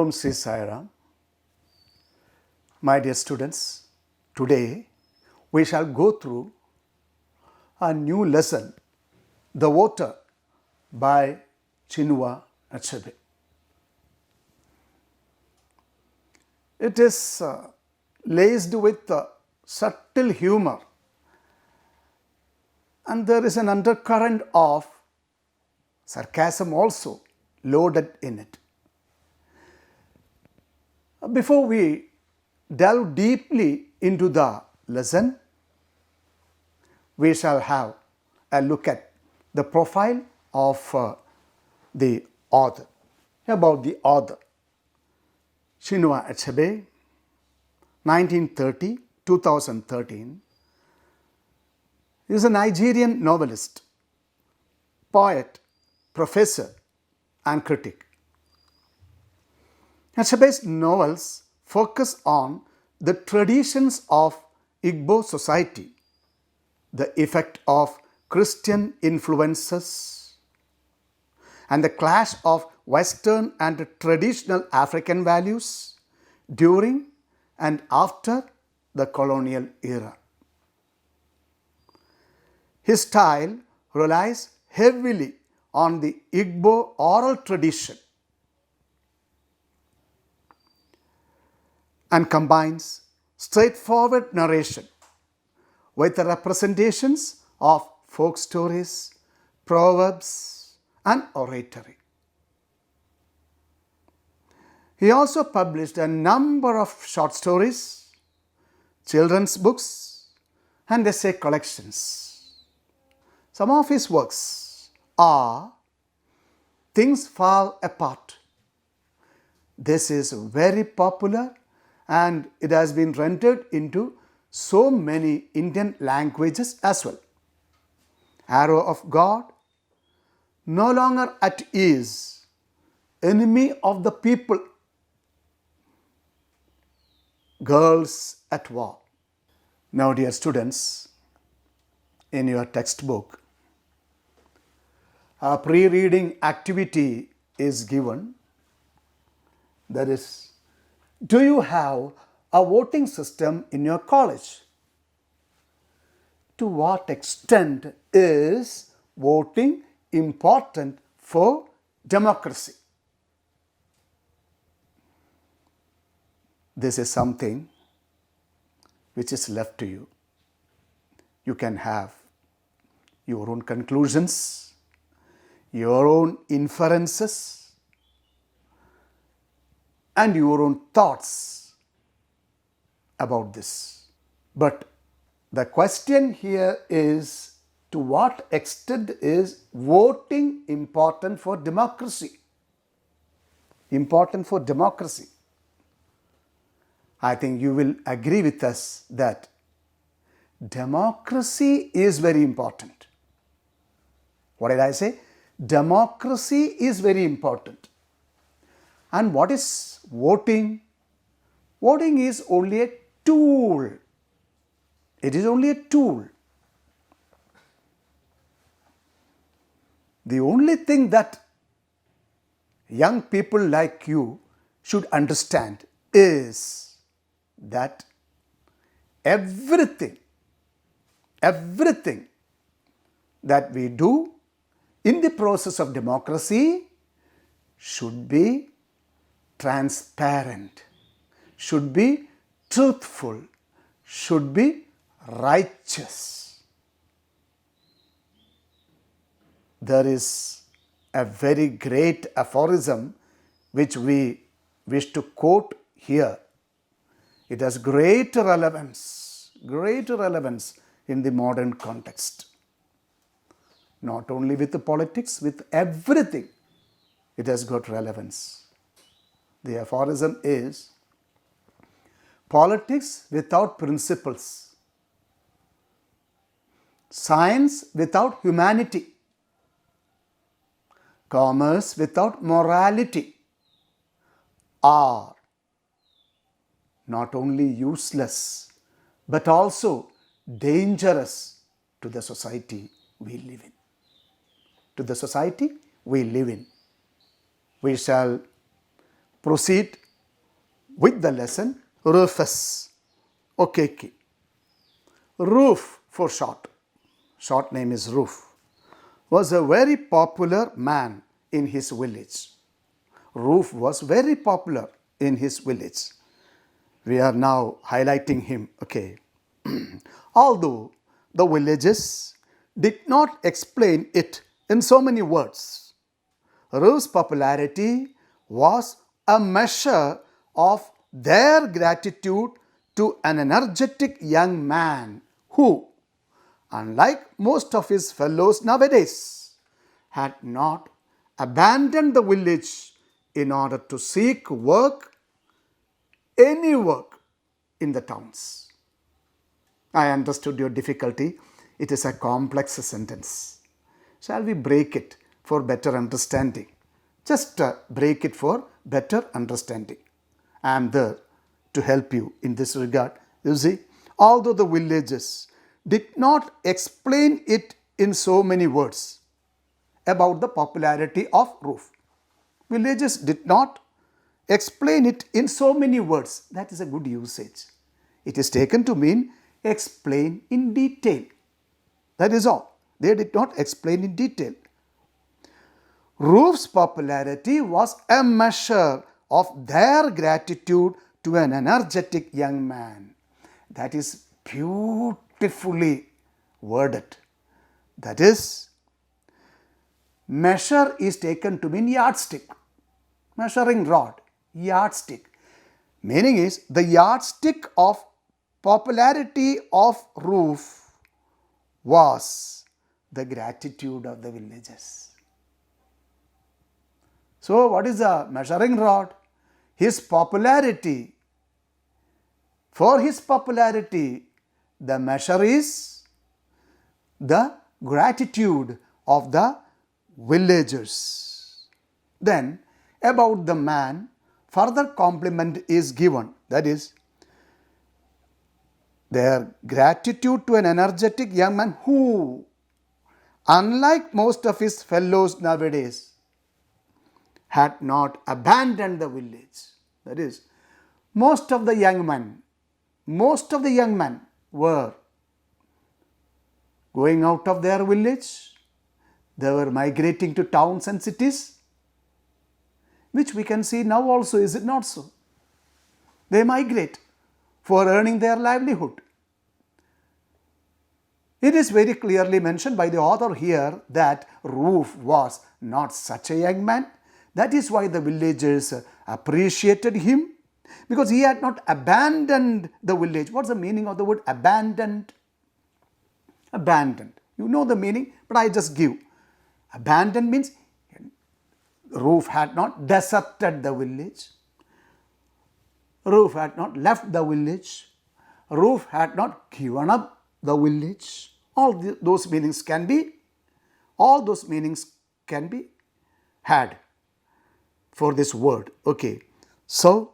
Om Sri Sai Ram. My dear students, today we shall go through a new lesson, The Water by Chinua Achebe. It is laced with subtle humor, and there is an undercurrent of sarcasm also loaded in it. Before we delve deeply into the lesson, we shall have a look at the profile of the author. About the author, Chinua Achebe, 1930-2013, is a Nigerian novelist, poet, professor, and critic. Achebe's novels focus on the traditions of Igbo society, the effect of Christian influences, and the clash of Western and traditional African values during and after the colonial era. His style relies heavily on the Igbo oral tradition and combines straightforward narration with the representations of folk stories, proverbs, and oratory. He also published a number of short stories, children's books, and essay collections. Some of his works are Things Fall Apart. This is very popular and it has been rendered into so many Indian languages as well. Arrow of God, No Longer at Ease, Enemy of the People, Girls at War. Now, dear students, in your textbook, a pre-reading activity is given. That is, do you have a voting system in your college? To what extent is voting important for democracy? This is something which is left to you. You can have your own conclusions, your own inferences, and your own thoughts about this. But the question here is, to what extent is voting important for democracy? Important for democracy. I think you will agree with us that democracy is very important. What did I say? Democracy is very important. And what is voting? Voting is only a tool. It is only a tool. The only thing that young people like you should understand is that everything that we do in the process of democracy should be transparent, should be truthful, should be righteous. There is a very great aphorism which we wish to quote here. It has great relevance in the modern context. Not only with the politics, with everything, it has got relevance. The aphorism is, politics without principles, science without humanity, commerce without morality are not only useless but also dangerous to the society we live in. To the society we live in. We shall proceed with the lesson. Rufus Okeke. Roof for short. Short name is Roof. Was a very popular man in his village. Roof was very popular in his village. We are now highlighting him. Okay. Although the villagers did not explain it in so many words, Roof's popularity was a measure of their gratitude to an energetic young man who, unlike most of his fellows nowadays, had not abandoned the village in order to seek work, any work in the towns. I understood your difficulty. It is a complex sentence. Shall we break it for better understanding? Just break it for better understanding. I am there to help you in this regard. You see, although the villagers did not explain it in so many words about the popularity of Roof. Villagers did not explain it in so many words. That is a good usage. It is taken to mean explain in detail. That is all. They did not explain in detail. Roof's popularity was a measure of their gratitude to an energetic young man. That is beautifully worded. That is, measure is taken to mean yardstick. Measuring rod, yardstick. Meaning is the yardstick of popularity of Roof was the gratitude of the villagers. So, what is the measuring rod? His popularity. For his popularity, the measure is the gratitude of the villagers. Then, about the man, further compliment is given. That is, their gratitude to an energetic young man who, unlike most of his fellows nowadays, had not abandoned the village. That is, most of the young men were going out of their village. They were migrating to towns and cities, which we can see now also, is it not so? They migrate for earning their livelihood. It is very clearly mentioned by the author here that Roof was not such a young man. That is why the villagers appreciated him, because he had not abandoned the village. What's the meaning of the word abandoned? Abandoned. You know the meaning, but I just give. Abandoned means Roof had not deserted the village. Roof had not left the village. Roof had not given up the village. All those meanings can be had for this word. Okay. So,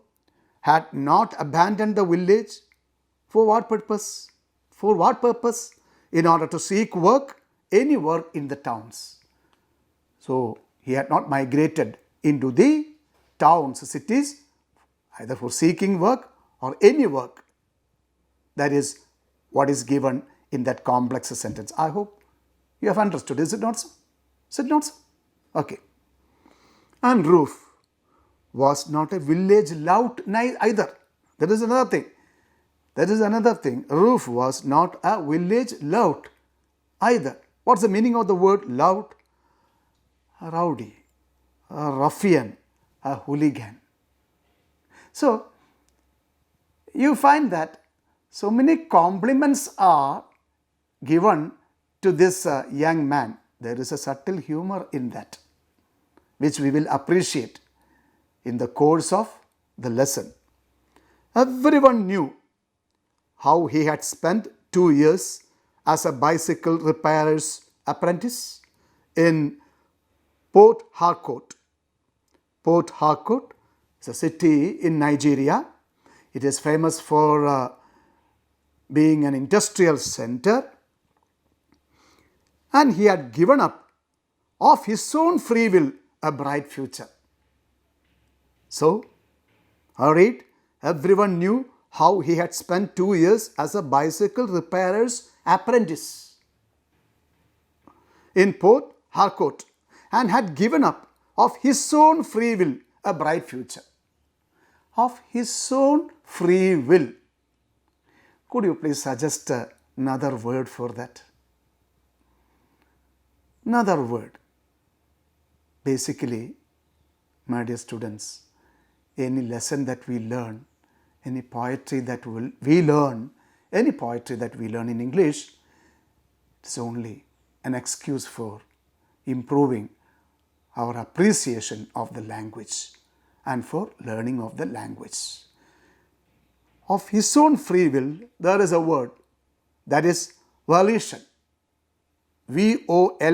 had not abandoned the village. For what purpose? For what purpose? In order to seek work, any work in the towns. So, he had not migrated into the towns, cities, either for seeking work or any work. That is what is given in that complex sentence. I hope you have understood. Is it not so? Is it not so? Okay. And Roof was not a village lout either. That is another thing. Roof was not a village lout either. What's the meaning of the word lout? A rowdy, a ruffian, a hooligan. So, you find that so many compliments are given to this young man. There is a subtle humor in that, which we will appreciate in the course of the lesson. Everyone knew how he had spent 2 years as a bicycle repairer's apprentice in Port Harcourt. Port Harcourt is a city in Nigeria. It is famous for being an industrial center, and he had given up of his own free will a bright future. So, hurried Everyone knew how he had spent 2 years as a bicycle repairer's apprentice in Port Harcourt and had given up of his own free will a bright future. Of his own free will. Could you please suggest another word for that? Another word. Basically, my dear students, any lesson that we learn, any poetry that we learn, any poetry that we learn in English, it's only an excuse for improving our appreciation of the language and for learning of the language. Of his own free will, there is a word that is volition. V-O-L-I-T-I-O-N.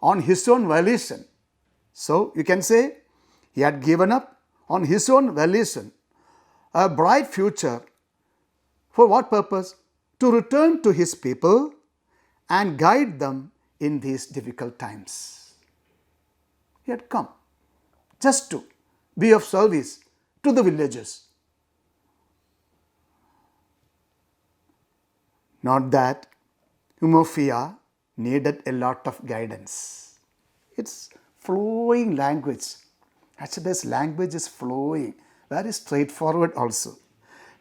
On his own volition. So you can say he had given up on his own volition a bright future. For what purpose? To return to his people and guide them in these difficult times. He had come just to be of service to the villagers. Not that Umuofia needed a lot of guidance. It's flowing language. Achebe's language is flowing, very straightforward also.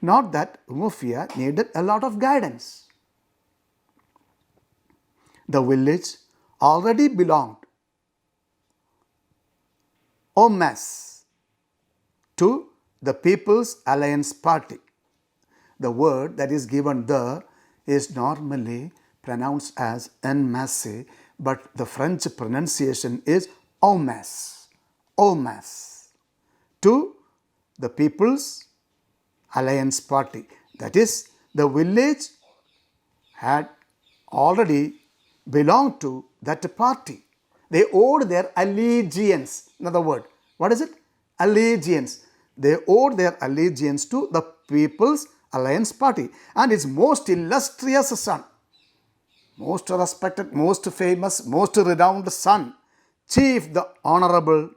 Not that Umuofia needed a lot of guidance. The village already belonged en masse to the People's Alliance Party. The word that is given there is normally pronounced as en masse, but the French pronunciation is en masse, en masse, to the People's Alliance Party. That is, the village had already belonged to that party. They owed their allegiance. Another word. What is it? Allegiance. They owed their allegiance to the People's Alliance Party and its most illustrious son, most respected, most famous, most renowned son, Chief the Honorable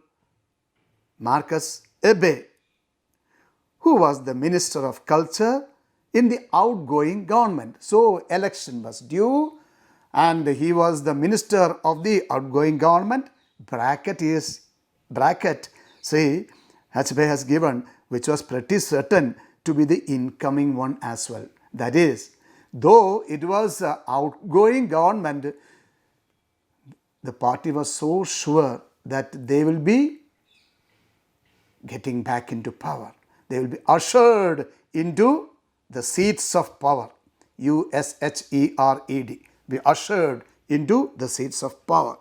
Marcus Achebe, who was the Minister of Culture in the outgoing government. So, election was due and he was the Minister of the outgoing government. Bracket, see, Achebe has given, which was pretty certain to be the incoming one as well. That is, though it was outgoing government, the party was so sure that they will be getting back into power. They will be ushered into the seats of power. U-S-H-E-R-E-D. Be ushered into the seats of power.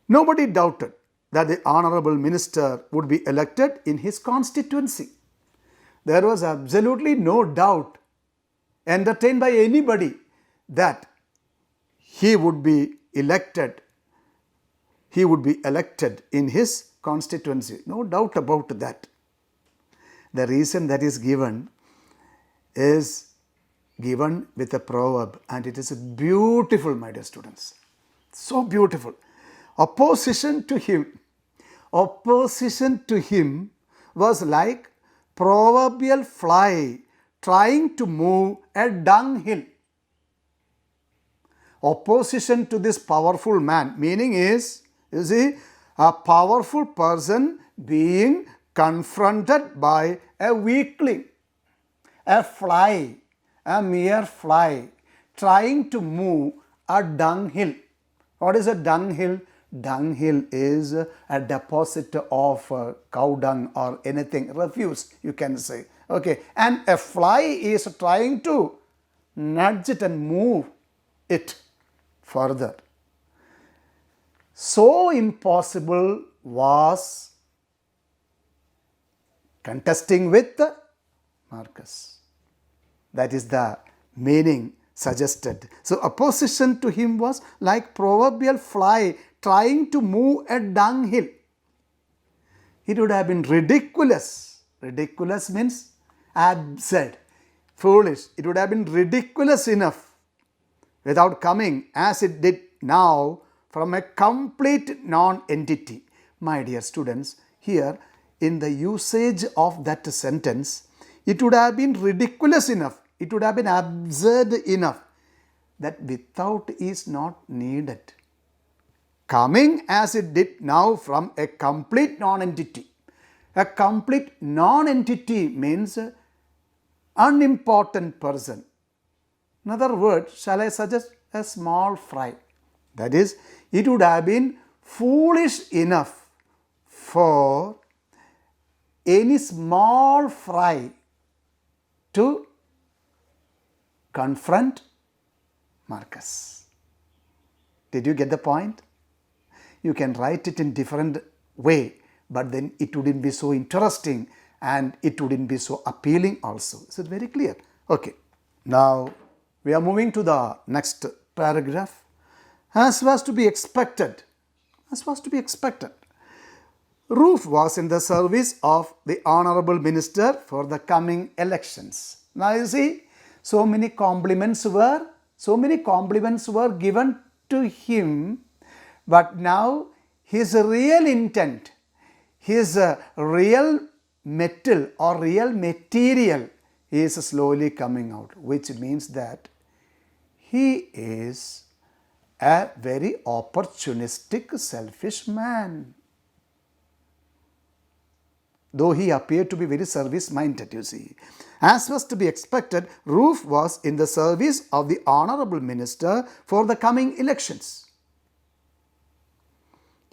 Nobody doubted that the honorable minister would be elected in his constituency. There was absolutely no doubt entertained by anybody that he would be elected. He would be elected in his constituency. No doubt about that. The reason that is given with a proverb, and it is beautiful, my dear students. So beautiful. Opposition to him was like proverbial fly trying to move a dunghill. Opposition to this powerful man, meaning is, you see, a powerful person being confronted by a weakling, a fly, a mere fly, trying to move a dunghill. What is a dunghill? Dunghill is a deposit of cow dung or anything, refuse you can say. Okay, and a fly is trying to nudge it and move it further. So impossible was contesting with Marcus. That is the meaning suggested. So opposition to him was like proverbial fly trying to move a dunghill. It would have been ridiculous. Ridiculous means absurd, foolish. It would have been ridiculous enough without coming as it did now from a complete non-entity, My dear students, here in the usage of that sentence, it would have been ridiculous enough, it would have been absurd enough that without is not needed. Coming as it did now from a complete non-entity. A complete non-entity means unimportant person. In other words, shall I suggest a small fry? That is, it would have been foolish enough for any small fry to confront Marcus. Did you get the point? You can write it in different way, but then it wouldn't be so interesting and it wouldn't be so appealing also. Is it very clear? Okay. Now, we are moving to the next paragraph. As was to be expected, Roof was in the service of the Honorable Minister for the coming elections. Now you see, so many compliments were given to him, but now his real intent, his real metal or real material is slowly coming out, which means that he is a very opportunistic, selfish man. Though he appeared to be very service-minded, you see. As was to be expected, Roof was in the service of the Honorable Minister for the coming elections.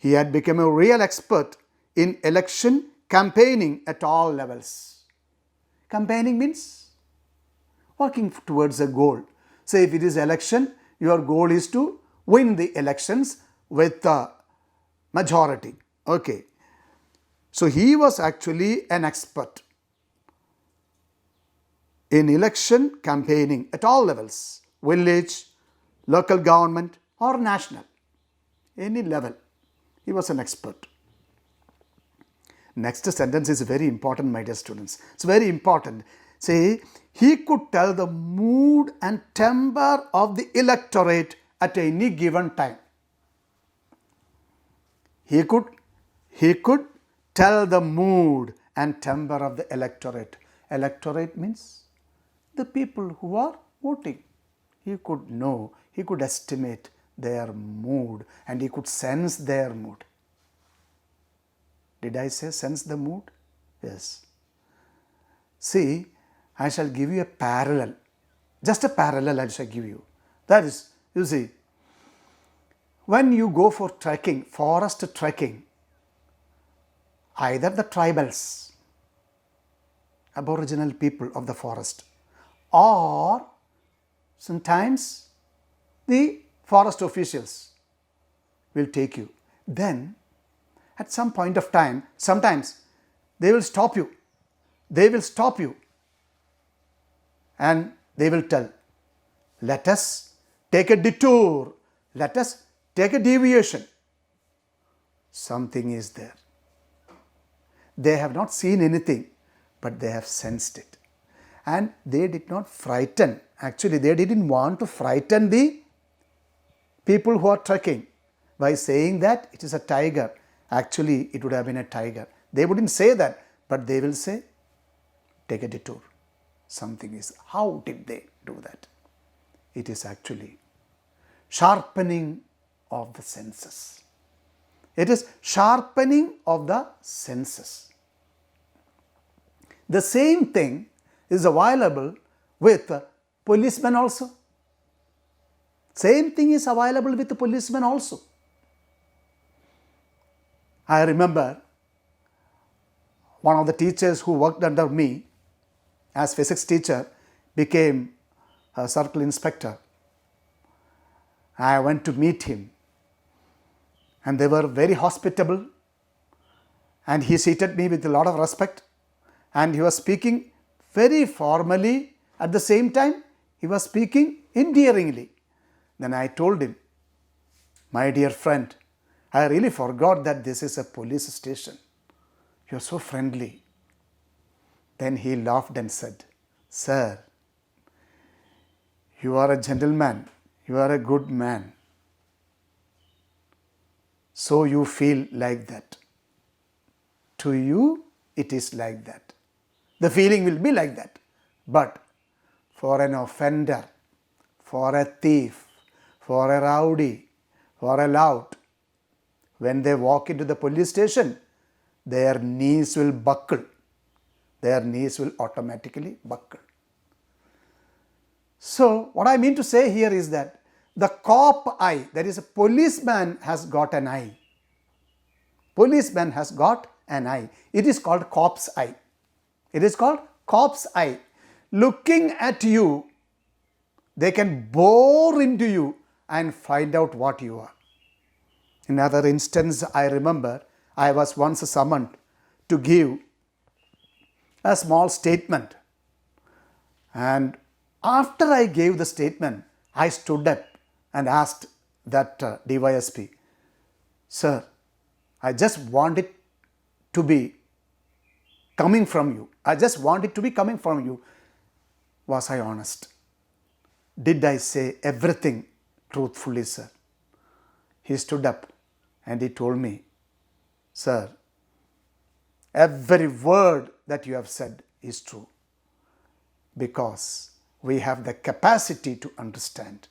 He had become a real expert in election campaigning at all levels. Campaigning means working towards a goal. Say if it is election, your goal is to win the elections with the majority. Okay. So he was actually an expert in election campaigning at all levels, village, local government or national, any level. He was an expert. Next sentence is very important, my dear students. It's very important. Say, he could tell the mood and temper of the electorate at any given time. He could tell the mood and temper of the electorate. Electorate means the people who are voting. He could know, he could estimate their mood and he could sense their mood. Did I say sense the mood? Yes. See, I shall give you a parallel. Just a parallel I shall give you. That is, you see, when you go for trekking, forest trekking, either the tribals, aboriginal people of the forest, or sometimes the forest officials will take you. Then at some point of time, sometimes they will stop you. And they will tell, let us take a detour, let us take a deviation. Something is there. They have not seen anything, but they have sensed it. And they did not frighten. Actually, they didn't want to frighten the people who are trekking by saying that it is a tiger. Actually, it would have been a tiger. They wouldn't say that, but they will say, take a detour. Something is. How did they do that? It is actually sharpening of the senses. It is sharpening of the senses. The same thing is available with policemen also. Same thing is available with the policemen also. I remember one of the teachers who worked under me as physics teacher became a circle inspector. I went to meet him and they were very hospitable and he seated me with a lot of respect and he was speaking very formally. At the same time, he was speaking endearingly. Then I told him, my dear friend, I really forgot that this is a police station. You are so friendly. Then he laughed and said, sir, you are a gentleman, you are a good man. So you feel like that. To you, it is like that. The feeling will be like that. But for an offender, for a thief, for a rowdy, for a lout, when they walk into the police station, their knees will buckle. Their knees will automatically buckle. So, what I mean to say here is that the cop eye, that is a policeman, has got an eye. Policeman has got an eye. It is called cop's eye. It is called cop's eye. Looking at you, they can bore into you and find out what you are. In another instance, I remember I was once summoned to give a small statement. And after I gave the statement, I stood up and asked that DYSP, "Sir, I just want it to be coming from you. I just want it to be coming from you. Was I honest? Did I say everything truthfully, sir?" He stood up and he told me, "Sir, every word that you have said is true, because we have the capacity to understand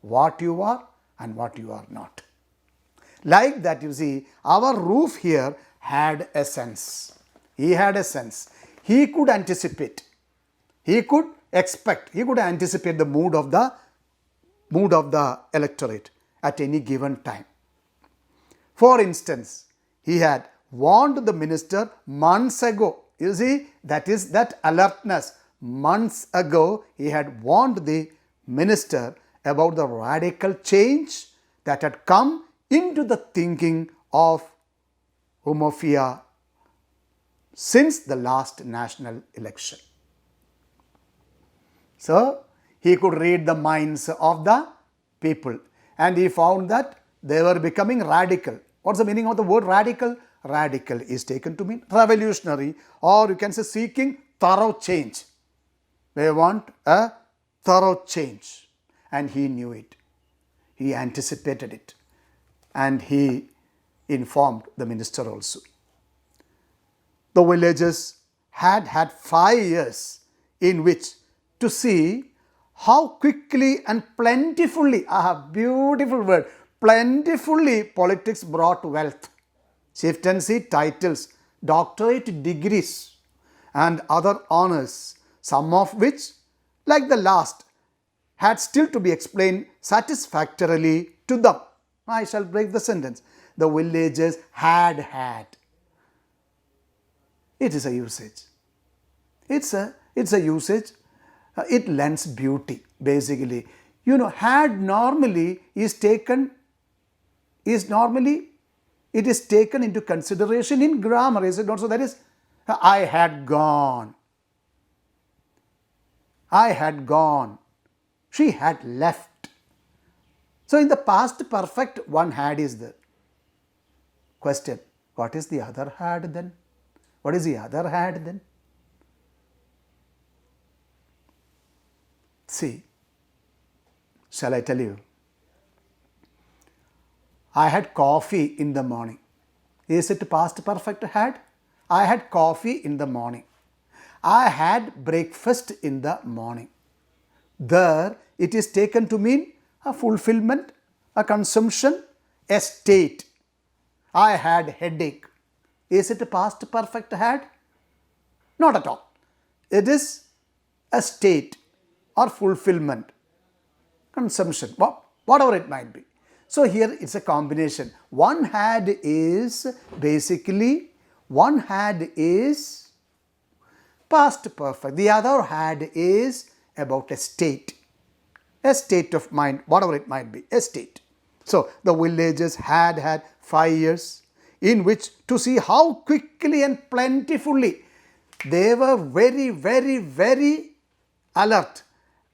what you are and what you are not." Like that, you see, our roof here had a sense. He had a sense. He could anticipate. He could expect. He could anticipate the mood of the electorate at any given time. For instance, he had warned the minister months ago. You see, that is that alertness. Months ago, he had warned the minister about the radical change that had come into the thinking of homophobia since the last national election. So, he could read the minds of the people, and he found that they were becoming radical. What's the meaning of the word radical? Radical is taken to mean revolutionary, or you can say seeking thorough change. They want a thorough change, and he knew it. He anticipated it, and he informed the minister also. The villagers had 5 years in which to see how quickly and plentifully, beautiful word, plentifully politics brought wealth, chieftaincy titles, doctorate degrees, and other honors, some of which, like the last, had still to be explained satisfactorily to them. I shall break the sentence. The villagers had. It is a usage. It's a usage. It lends beauty, basically. You know, had normally is taken into consideration in grammar, is it not? So that is, I had gone. She had left. So in the past perfect, one had is there. Question, what is the other had then? What is the other had then? See, shall I tell you? I had coffee in the morning. Is it past perfect had? I had coffee in the morning. I had breakfast in the morning. There it is taken to mean a fulfillment, a consumption, a state. I had headache. Is it past perfect had? Not at all. It is a state or fulfillment, consumption, whatever it might be. So here it's a combination. One had is basically, one had is past perfect. The other had is about a state of mind, whatever it might be, a state. So the villagers had 5 years in which to see how quickly and plentifully they were very, very, very alert.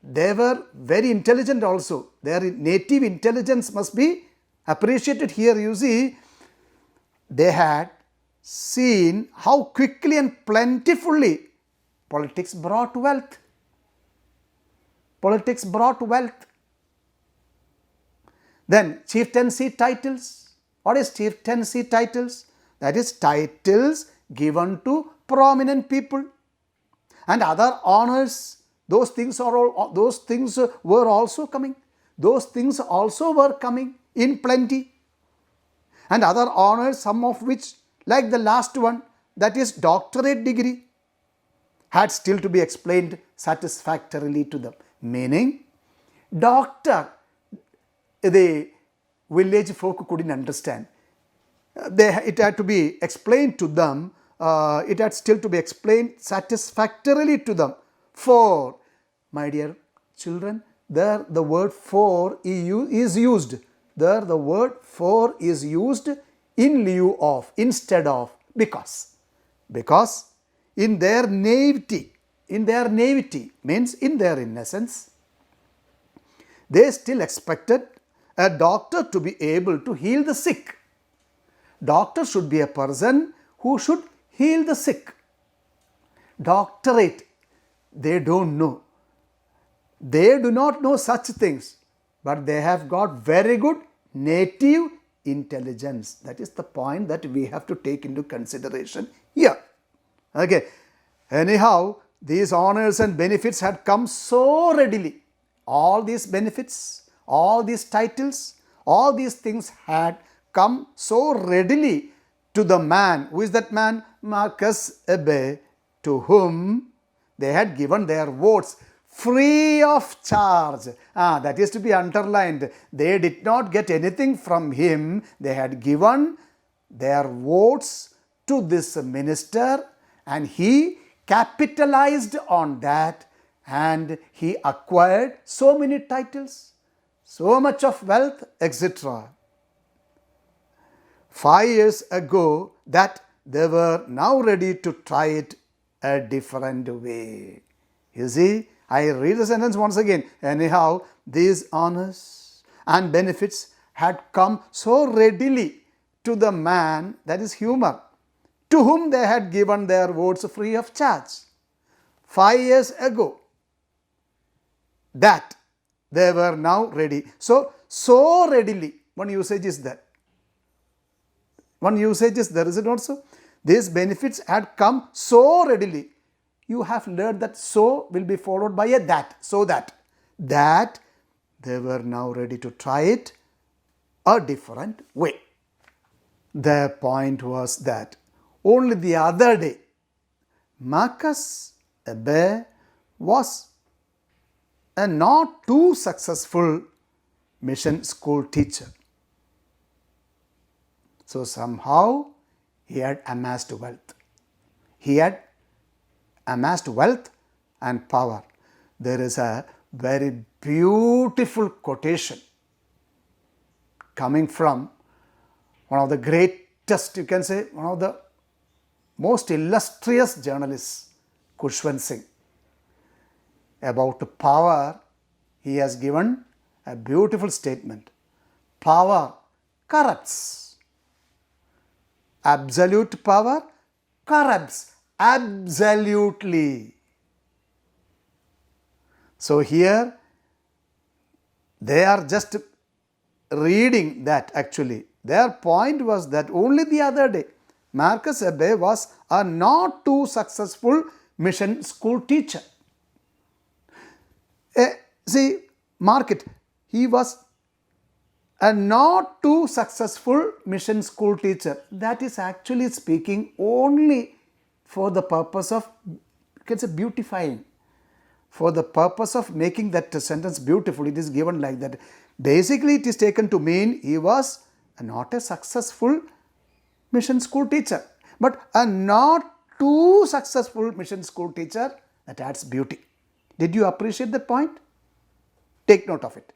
They were very intelligent also. Their native intelligence must be appreciated here. You see, they had seen how quickly and plentifully politics brought wealth. Politics brought wealth. Then chieftaincy titles. What is chieftaincy titles? That is titles given to prominent people. And other honors, those things were also coming. Those things also were coming in plenty. And other honors, some of which, like the last one, that is doctorate degree, had still to be explained satisfactorily to them. Meaning, doctor, the village folk couldn't understand. It had to be explained to them. It had still to be explained satisfactorily to them. For, my dear children, there the word for is used. There the word for is used in lieu of, instead of, because. Because in their naivety means in their innocence, they still expected a doctor to be able to heal the sick. Doctor should be a person who should heal the sick. Doctorate, they don't know. They do not know such things, but they have got very good native intelligence. That is the point that we have to take into consideration here. Okay. Anyhow, these honors and benefits had come so readily. All these benefits, all these titles, all these things had come so readily to the man. Who is that man? Marcus Achebe, to whom they had given their votes free of charge. That is to be underlined. They did not get anything from him. They had given their votes to this minister, and he capitalized on that, and he acquired so many titles, so much of wealth, etc. 5 years ago, that they were now ready to try it a different way. You see, I read the sentence once again. Anyhow, these honors and benefits had come so readily to the man, that is humor, to whom they had given their votes free of charge. 5 years ago, that they were now ready. So readily, one usage is there. One usage is there, is it not so? These benefits had come so readily. You have learned that so will be followed by a that. So that they were now ready to try it a different way. Their point was that only the other day, Marcus Achebe was a not too successful mission school teacher. So somehow he had amassed wealth. He had amassed wealth and power. There is a very beautiful quotation coming from one of the greatest, you can say, one of the most illustrious journalists, Khushwant Singh. About power, he has given a beautiful statement. Power corrupts. Absolute power corrupts absolutely. So here they are just reading that actually. Their point was that only the other day, Marcus Achebe was a not too successful mission school teacher. See, mark it. He was a not too successful mission school teacher. That is actually speaking only for the purpose of, you can say, beautifying. For the purpose of making that sentence beautiful, it is given like that. Basically, it is taken to mean he was not a successful mission school teacher, but a not too successful mission school teacher. That adds beauty. Did you appreciate that point? Take note of it.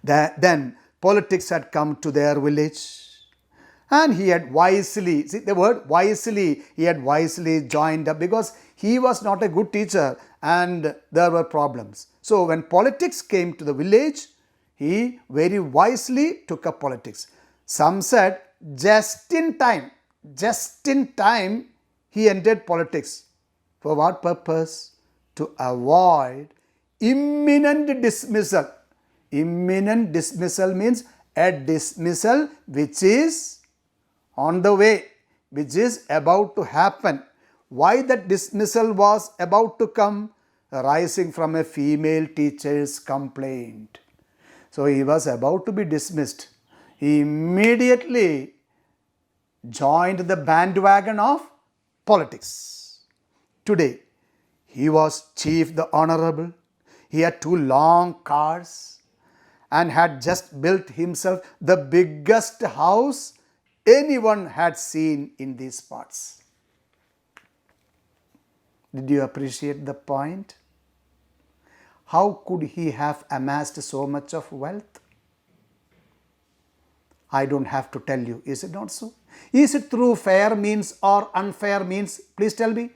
Then politics had come to their village, and he had wisely, see the word wisely, he had wisely joined up because he was not a good teacher and there were problems. So when politics came to the village, he very wisely took up politics. Some said just in time he entered politics. For what purpose? To avoid imminent dismissal. Imminent dismissal means a dismissal which is on the way, which is about to happen. Why that dismissal was about to come? Arising from a female teacher's complaint. So he was about to be dismissed. He immediately joined the bandwagon of politics. Today, he was Chief the Honorable. He had 2 long cars and had just built himself the biggest house anyone had seen in these parts. Did you appreciate the point? How could he have amassed so much of wealth? I don't have to tell you, is it not so? Is it through fair means or unfair means? Please tell me.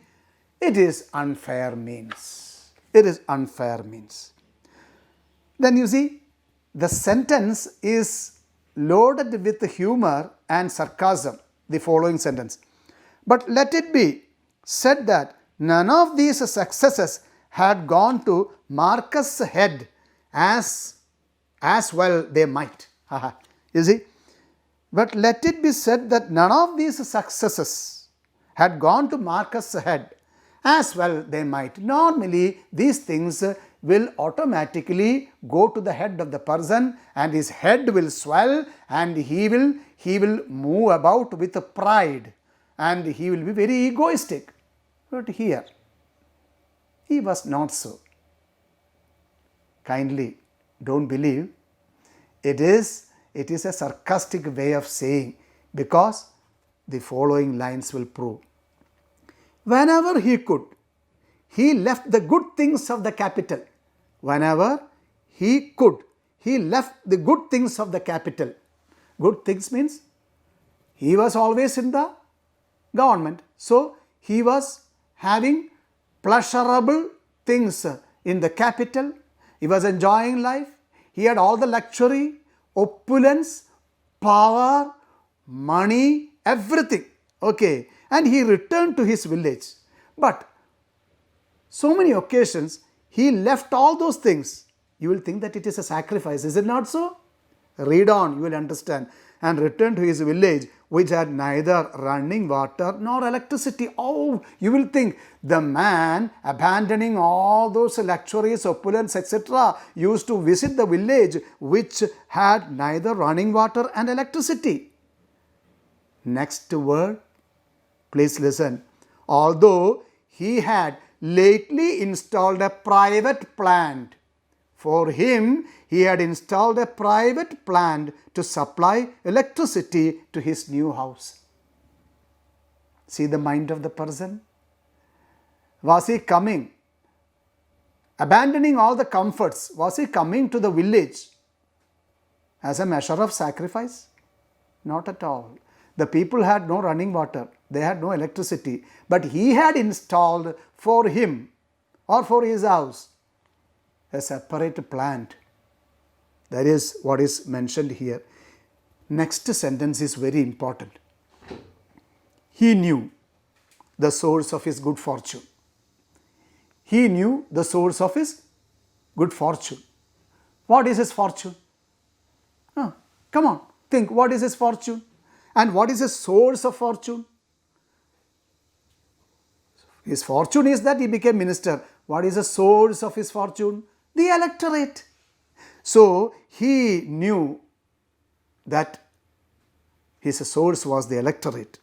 It is unfair means. It is unfair means. Then you see, the sentence is loaded with humor and sarcasm, the following sentence. But let it be said that none of these successes had gone to Marcus' head as well they might. You see? But let it be said that none of these successes had gone to Marcus' head as well they might. Normally, these things will automatically go to the head of the person, and his head will swell, and he will move about with pride, and he will be very egoistic. But here, he was not so. Kindly don't believe. It is a sarcastic way of saying, because the following lines will prove. Whenever he could, he left the good things of the capital. Whenever he could, he left the good things of the capital. Good things means he was always in the government. So, he was having pleasurable things in the capital. He was enjoying life. He had all the luxury, opulence, power, money, everything. Okay. And he returned to his village. But so many occasions, he left all those things. You will think that it is a sacrifice. Is it not so? Read on, you will understand. And returned to his village, which had neither running water nor electricity. Oh, you will think the man abandoning all those luxuries, opulence, etc., used to visit the village which had neither running water and electricity. Next word, please listen. Although he had lately installed a private plant. For him, he had installed a private plant to supply electricity to his new house. See the mind of the person? Was he coming, abandoning all the comforts, was he coming to the village as a measure of sacrifice? Not at all. The people had no running water, they had no electricity, but he had installed for him or for his house a separate plant. That is what is mentioned here. Next sentence is very important. He knew the source of his good fortune. He knew the source of his good fortune. What is his fortune? Come on, think, what is his fortune? And what is his source of fortune? His fortune is that he became minister. What is the source of his fortune? The electorate. So, he knew that his source was the electorate.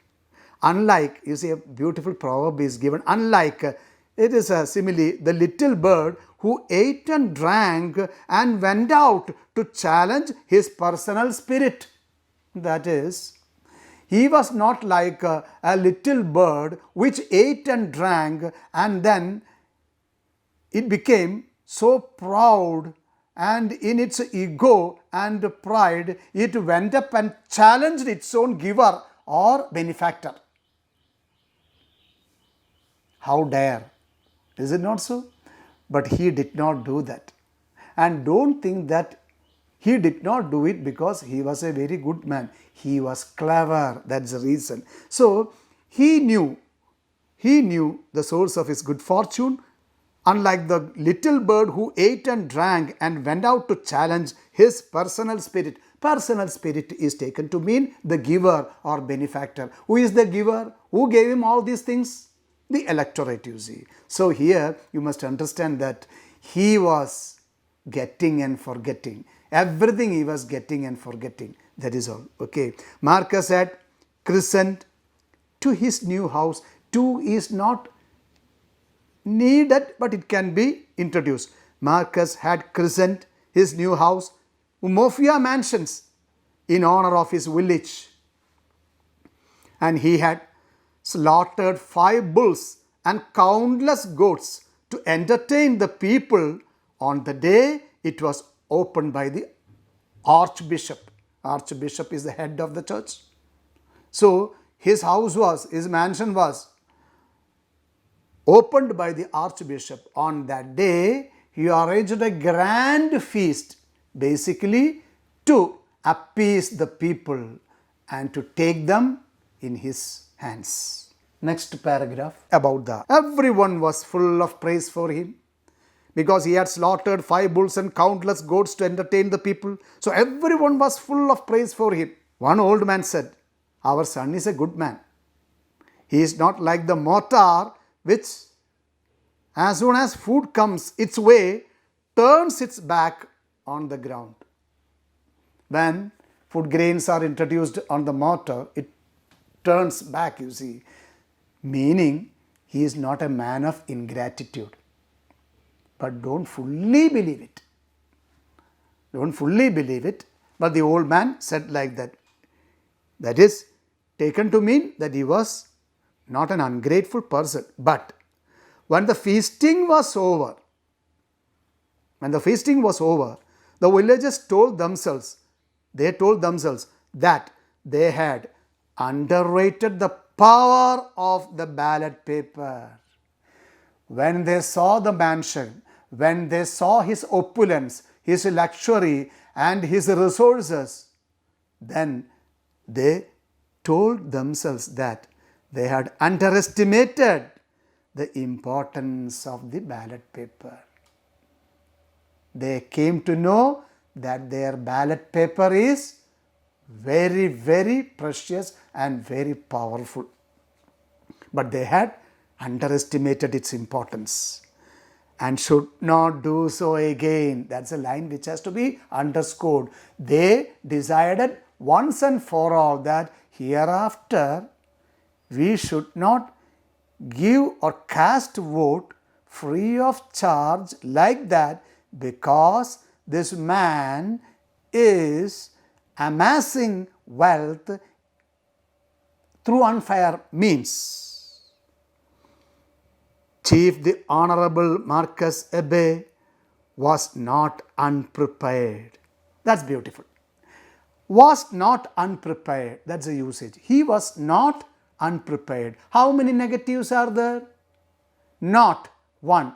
Unlike, you see, a beautiful proverb is given, unlike, it is a simile, the little bird who ate and drank and went out to challenge his personal spirit. That is, he was not like a little bird which ate and drank, and then it became so proud, and in its ego and pride, it went up and challenged its own giver or benefactor. How dare! Is it not so? But he did not do that. And don't think that he did not do it because he was a very good man. He was clever. That's the reason. So, he knew the source of his good fortune, Unlike the little bird who ate and drank and went out to challenge his personal spirit. Personal spirit is taken to mean the giver or benefactor. Who is the giver? Who gave him all these things? The electorate, you see. So here you must understand that he was getting and forgetting. Everything he was getting and forgetting. That is all. Okay. Marcus had christened to his new house. To is not needed, but it can be introduced. Marcus had christened his new house Umofia Mansions in honor of his village. And he had slaughtered 5 bulls and countless goats to entertain the people on the day it was opened by the archbishop. Archbishop is the head of the church. So his mansion was opened by the archbishop. On that day, he arranged a grand feast, basically to appease the people and to take them in his hands. Next paragraph about that. Everyone was full of praise for him because he had slaughtered 5 bulls and countless goats to entertain the people. So everyone was full of praise for him. One old man said, "Our son is a good man. He is not like the mortar which, as soon as food comes its way, turns its back on the ground." When food grains are introduced on the mortar, it turns back, you see. Meaning, he is not a man of ingratitude. But don't fully believe it. Don't fully believe it. But the old man said like that. That is taken to mean that he was not an ungrateful person. But when the feasting was over, the villagers told themselves that they had underrated the power of the ballot paper. When they saw the mansion, when they saw his opulence, his luxury and his resources, then they told themselves that they had underestimated the importance of the ballot paper. They came to know that their ballot paper is very, very precious and very powerful. But they had underestimated its importance and should not do so again. That's a line which has to be underscored. They decided once and for all that hereafter we should not give or cast vote free of charge like that, because this man is amassing wealth through unfair means. Chief the Honorable Marcus Achebe was not unprepared. That's beautiful. Was not unprepared. That's a usage. He was not unprepared. How many negatives are there? Not 1.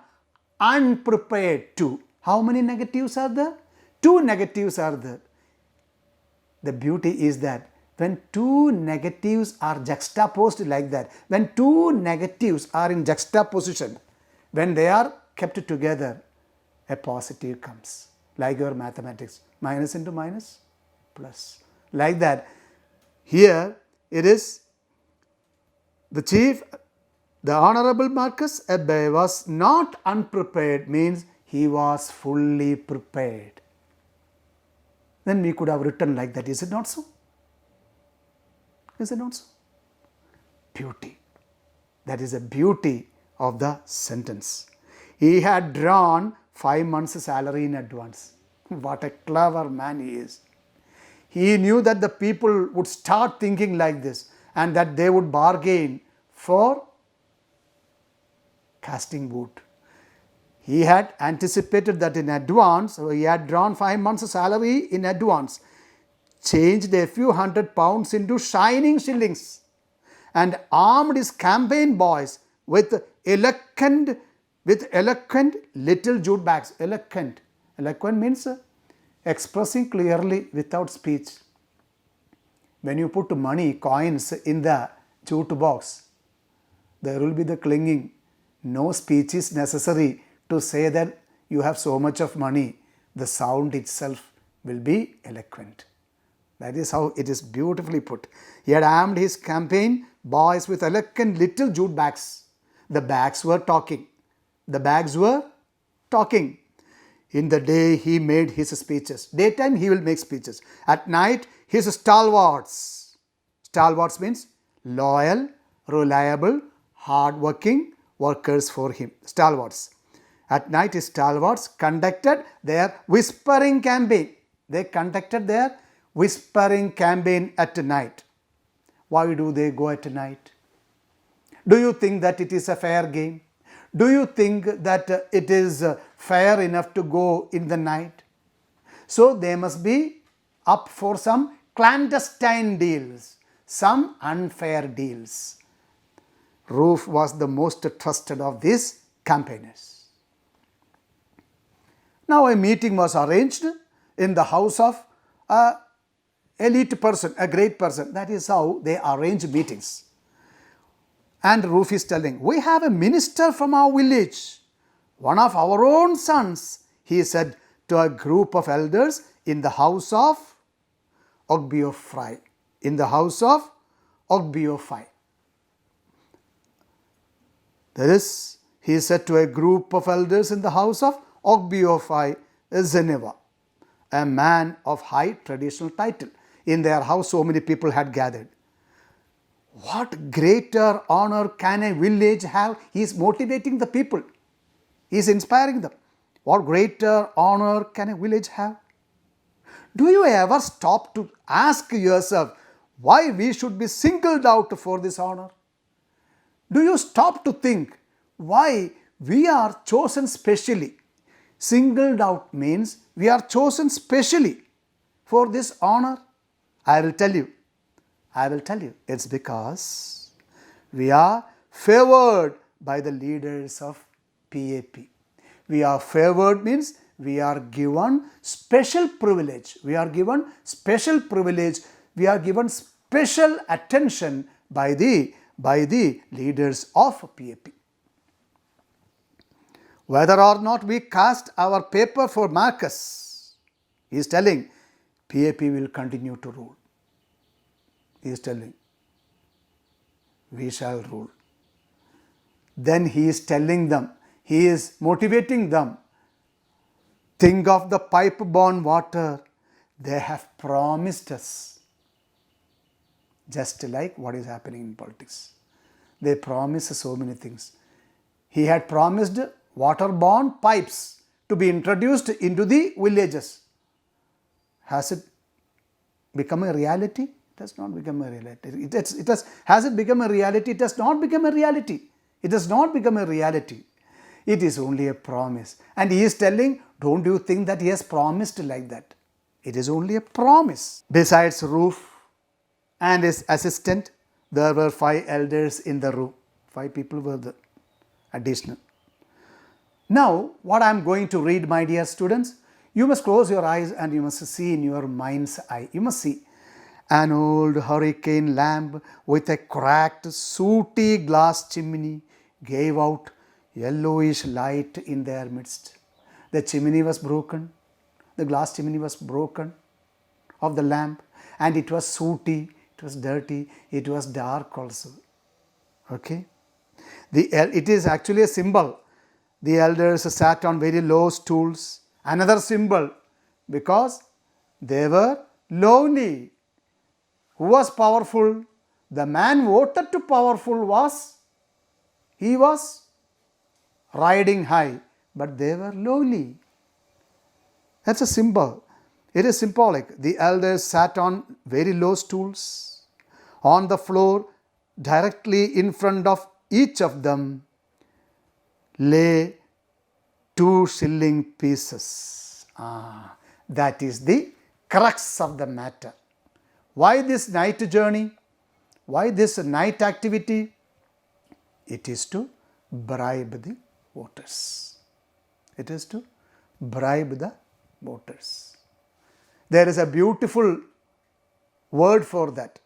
Unprepared 2. How many negatives are there? 2 negatives are there. The beauty is that when 2 negatives are juxtaposed like that, when 2 negatives are in juxtaposition, when they are kept together, a positive comes. Like your mathematics, minus into minus, plus. Like that, here it is the chief, the Honorable Marcus Achebe was not unprepared, means he was fully prepared. Then we could have written like that. Is it not so? Is it not so? Beauty. That is the beauty of the sentence. He had drawn 5 months' salary in advance. What a clever man he is. He knew that the people would start thinking like this and that they would bargain for casting vote. He had anticipated that in advance, so he had drawn 5 months' salary in advance, changed a few £100 into shining shillings, and armed his campaign boys with eloquent little jute bags. Eloquent means expressing clearly without speech. When you put money, coins in the jute box, there will be the clinging. No speech is necessary to say that you have so much of money, the sound itself will be eloquent. That is how it is beautifully put. He had armed his campaign boys with eloquent little jute bags. The bags were talking. The bags were talking. In the day he made his speeches. Daytime he will make speeches. At night his stalwarts. Stalwarts means loyal, reliable, hard-working workers for him. Stalwarts. At night his stalwarts conducted their whispering campaign. They conducted their whispering campaign at night. Why do they go at night? Do you think that it is a fair game? Do you think that it is fair enough to go in the night? So they must be up for some clandestine deals, some unfair deals. Ruth was the most trusted of these campaigners. Now a meeting was arranged in the house of a elite person, a great person. That is how they arrange meetings. And Ruth is telling, we have a minister from our village, one of our own sons, he said to a group of elders in the house of Ogbiophi. In the house of Ogbiophi. That is, he said to a group of elders in the house of Ogbiophi, Zeneva, a man of high traditional title. In their house, so many people had gathered. What greater honor can a village have? He is motivating the people. He is inspiring them. What greater honor can a village have? Do you ever stop to ask yourself why we should be singled out for this honor? Do you stop to think why we are chosen specially? Singled out means we are chosen specially for this honor. I will tell you. It's because we are favored by the leaders of PAP. We are favored means we are given special privilege. We are given special privilege. We are given special attention by the leaders of PAP. Whether or not we cast our paper for Marcus, he is telling, PAP will continue to rule. He is telling, we shall rule. Then he is telling them, he is motivating them. Think of the pipe-borne water they have promised us. Just like what is happening in politics. They promise so many things. He had promised water-borne pipes to be introduced into the villages. Has it become a reality? It has not become a reality. Has it become a reality? It has not become a reality. It has not become a reality. It is only a promise. And he is telling, don't you think that he has promised like that? It is only a promise. Besides Ruth and his assistant, there were 5 elders in the room. 5 people were the additional. Now, what I am going to read, my dear students, you must close your eyes and you must see in your mind's eye. You must see an old hurricane lamp with a cracked, sooty glass chimney gave out yellowish light in their midst. The chimney was broken. The glass chimney was broken of the lamp, and it was sooty, it was dirty, it was dark also. Okay? It is actually a symbol. The elders sat on very low stools. Another symbol, because they were lowly. Who was powerful? The man voted to powerful was riding high, but they were lowly. That's a symbol. It is symbolic. The elders sat on very low stools. On the floor, directly in front of each of them, lay 2 shilling pieces. That is the crux of the matter. Why this night journey? Why this night activity? It is to bribe the voters. It is to bribe the voters. There is a beautiful word for that.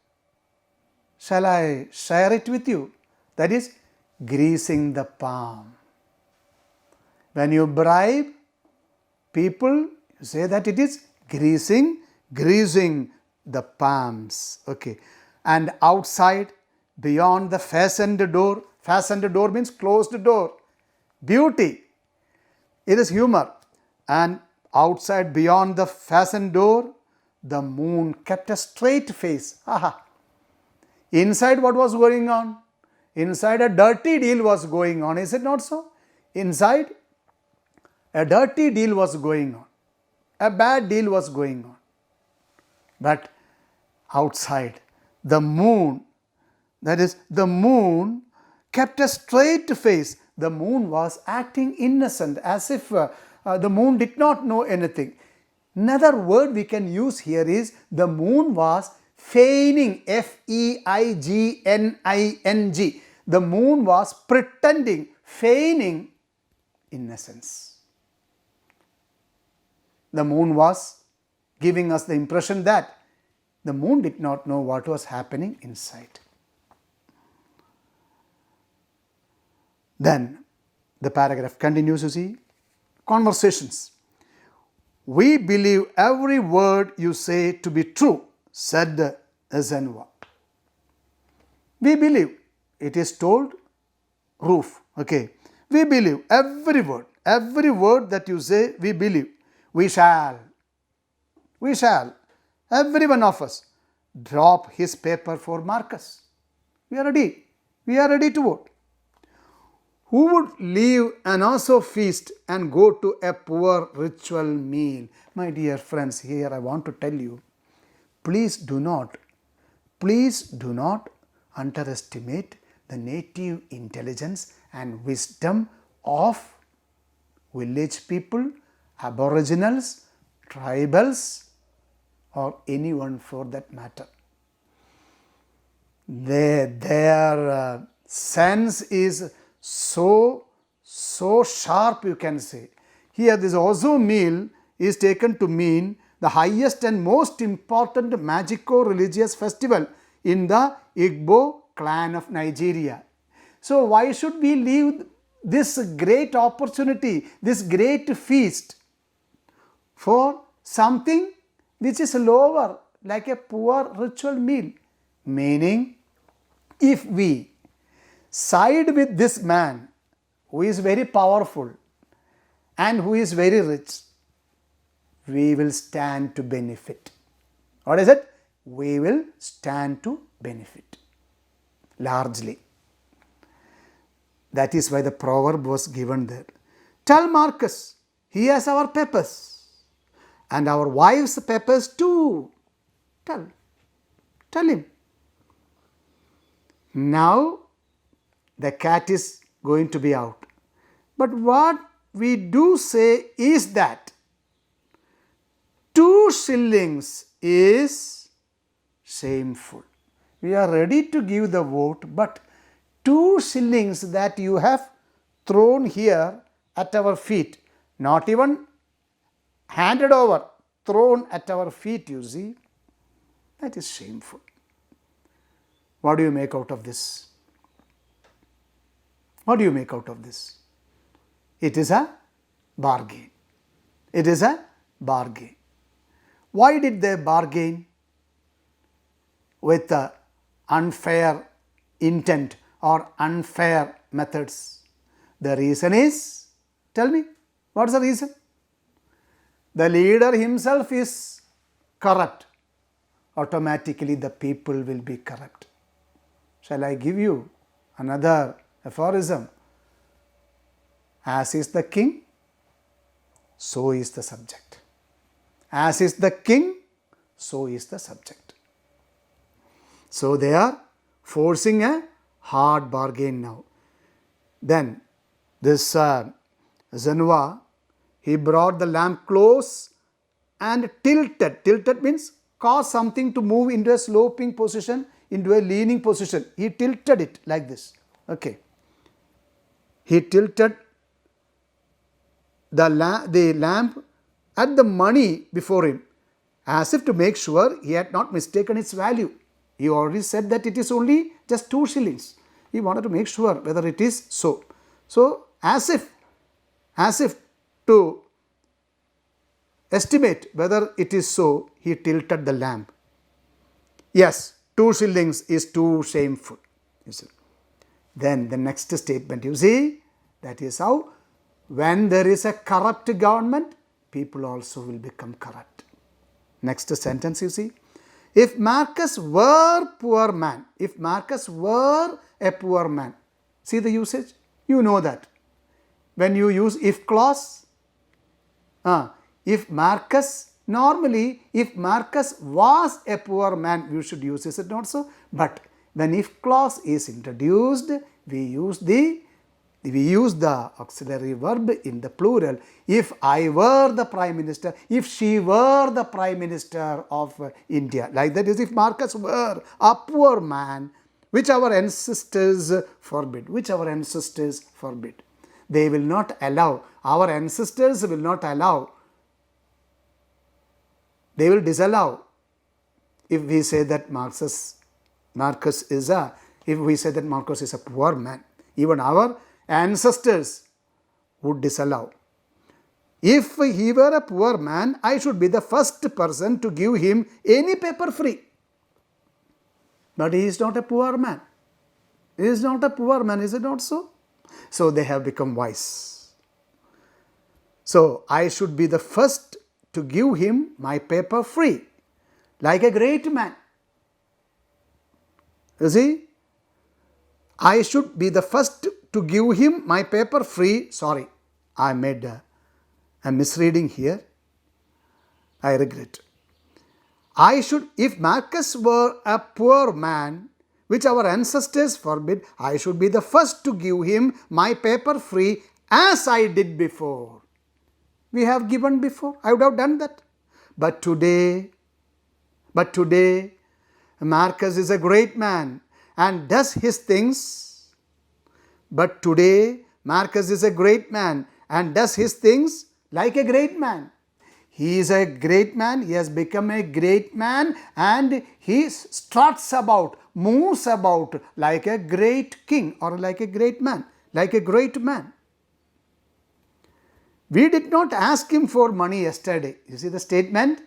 Shall I share it with you? That is greasing the palm. When you bribe people, you say that it is greasing the palms. Okay. And outside, beyond the fastened door means closed door. Beauty. It is humor. And outside, beyond the fastened door, the moon kept a straight face. Aha. Inside, what was going on? Inside, a dirty deal was going on. Is it not so? Inside, a dirty deal was going on. A bad deal was going on. But outside, the moon, that is, the moon kept a straight face. The moon was acting innocent, as if the moon did not know anything. Another word we can use here is the moon was feigning, F-E-I-G-N-I-N-G. The moon was pretending, feigning innocence. The moon was giving us the impression that the moon did not know what was happening inside. Then the paragraph continues, you see, conversations. We believe every word you say to be true, said Chinua. We believe, it is told, roof, okay. We believe every word that you say, we believe. We shall, every one of us, drop his paper for Marcus. We are ready to vote. Who would leave and also feast and go to a poor ritual meal? My dear friends, here I want to tell you, please do not underestimate the native intelligence and wisdom of village people, aboriginals, tribals, or anyone for that matter. Their sense is so sharp, you can say. Here this Ozo meal is taken to mean the highest and most important magico-religious festival in the Igbo clan of Nigeria. So why should we leave this great opportunity, this great feast for something which is lower, like a poor ritual meal? Meaning, if we side with this man who is very powerful and who is very rich, we will stand to benefit. What is it? We will stand to benefit largely. That is why the proverb was given there. Tell Marcus, he has our peppers and our wives' peppers too. Tell him. Now the cat is going to be out. But what we do say is that 2 shillings is shameful. We are ready to give the vote, but 2 shillings that you have thrown here at our feet, not even handed over, thrown at our feet, you see, that is shameful. What do you make out of this? What do you make out of this? It is a bargain. It is a bargain. Why did they bargain with the unfair intent or unfair methods? The reason is, tell me, what is the reason? The leader himself is corrupt. Automatically the people will be corrupt. Shall I give you another aphorism? As is the king, so is the subject. As is the king, so is the subject. So they are forcing a hard bargain now. Then this Chinua, he brought the lamp close and tilted. Tilted means cause something to move into a sloping position, into a leaning position. He tilted it like this. Okay. He tilted the lamp at the money before him, as if to make sure he had not mistaken its value. He already said that it is only just 2 shillings. He wanted to make sure whether it is so. So, as if as if to estimate whether it is so, he tilted the lamp. Yes, 2 shillings is too shameful. You see. Then the next statement, you see, that is how when there is a corrupt government, people also will become corrupt. Next sentence, you see. If Marcus were poor man, if Marcus were a poor man, see the usage? You know that. When you use if clause, if Marcus, normally if Marcus was a poor man, you should use, is it not so? But when if clause is introduced, we use the auxiliary verb in the plural. If I were the prime minister, if she were the prime minister of India, like that is if Marcus were a poor man, which our ancestors forbid, They will not allow, our ancestors will not allow, they will disallow if we say that Marcus is a poor man. Even our ancestors would disallow. If he were a poor man, I should be the first person to give him any paper free. But he is not a poor man. He is not a poor man, is it not so? So they have become wise. So I should be the first to give him my paper free, like a great man. You see? I should be the first to give him my paper free. Sorry, I made a misreading here. I regret. If Marcus were a poor man, which our ancestors forbid, I should be the first to give him my paper free as I did before. We have given before. I would have done that. But today, Marcus is a great man and does his things. But today, Marcus is a great man and does his things like a great man. He is a great man, he has become a great man, and he struts about, moves about like a great king or like a great man, We did not ask him for money yesterday. You see the statement?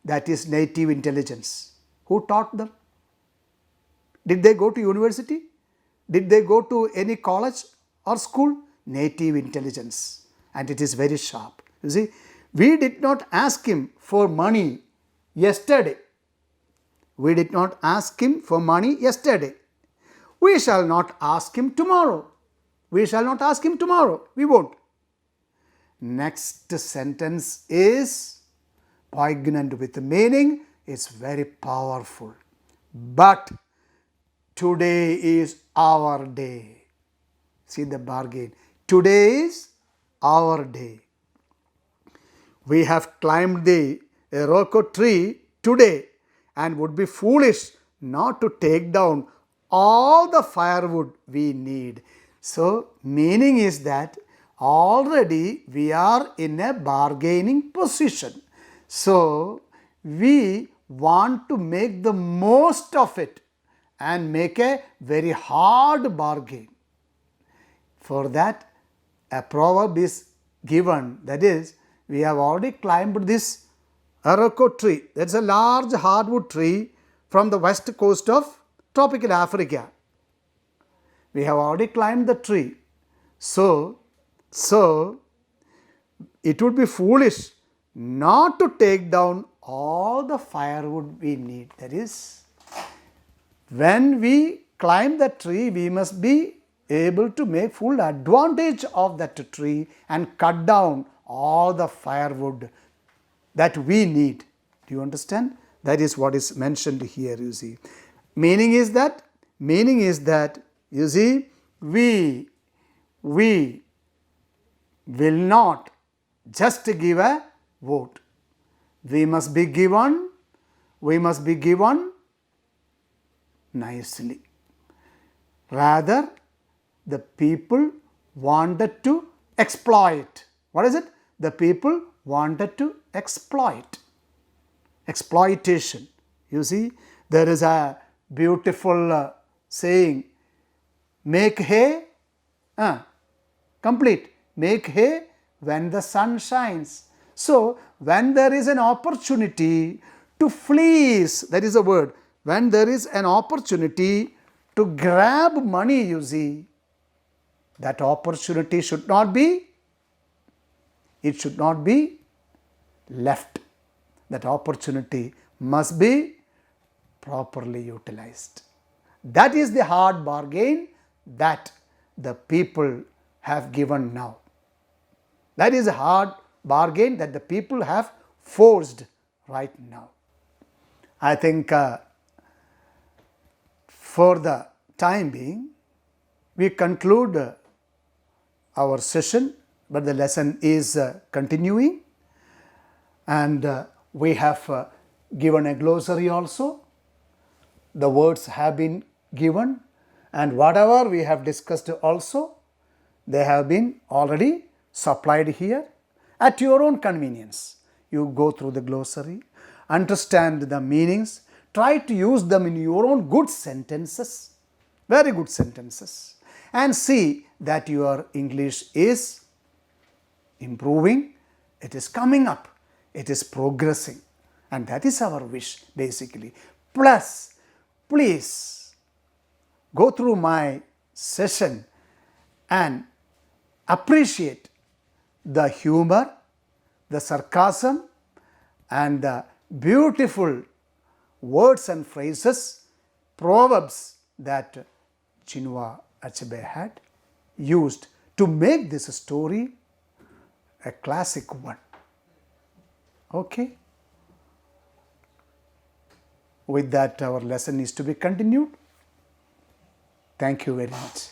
That is native intelligence. Who taught them? Did they go to university? Did they go to any college or school? Native intelligence. And it is very sharp. You see, we did not ask him for money yesterday. We did not ask him for money yesterday. We shall not ask him tomorrow. We won't. Next sentence is poignant with meaning. It's very powerful. But today is our day. See the bargain. Today is our day. We have climbed the Iroko tree today and would be foolish not to take down all the firewood we need. So, meaning is that already we are in a bargaining position. So, we want to make the most of it and make a very hard bargain. For that, a proverb is given, that is, we have already climbed this Iroko tree. That's a large hardwood tree from the west coast of tropical Africa. We have already climbed the tree. So it would be foolish not to take down all the firewood we need. That is, when we climb the tree, we must be able to make full advantage of that tree and cut down all the firewood that we need. Do you understand? That is what is mentioned here, you see. Meaning is that, you see, we will not just give a vote. We must be given nicely. Rather, the people wanted to exploit. What is it? The people wanted to exploit. Exploitation. You see, there is a beautiful saying, make hay complete, make hay when the sun shines. So, when there is an opportunity to fleece, that is a word, when there is an opportunity to grab money, you see, that opportunity should not be, it should not be left. That opportunity must be properly utilized. That is the hard bargain that the people have given now. That is a hard bargain that the people have forced right now. I think for the time being, we conclude our session, but the lesson is continuing, and we have given a glossary also. The words have been given, and whatever we have discussed also, they have been already supplied here at your own convenience. You go through the glossary, understand the meanings, try to use them in your own good sentences, very good sentences, and see that your English is improving, it is coming up, it is progressing, and that is our wish basically. Plus, please go through my session and appreciate the humor, the sarcasm, and the beautiful words and phrases, proverbs that Chinua Achebe had used to make this story a classic one. Okay? With that, our lesson is to be continued. Thank you very much.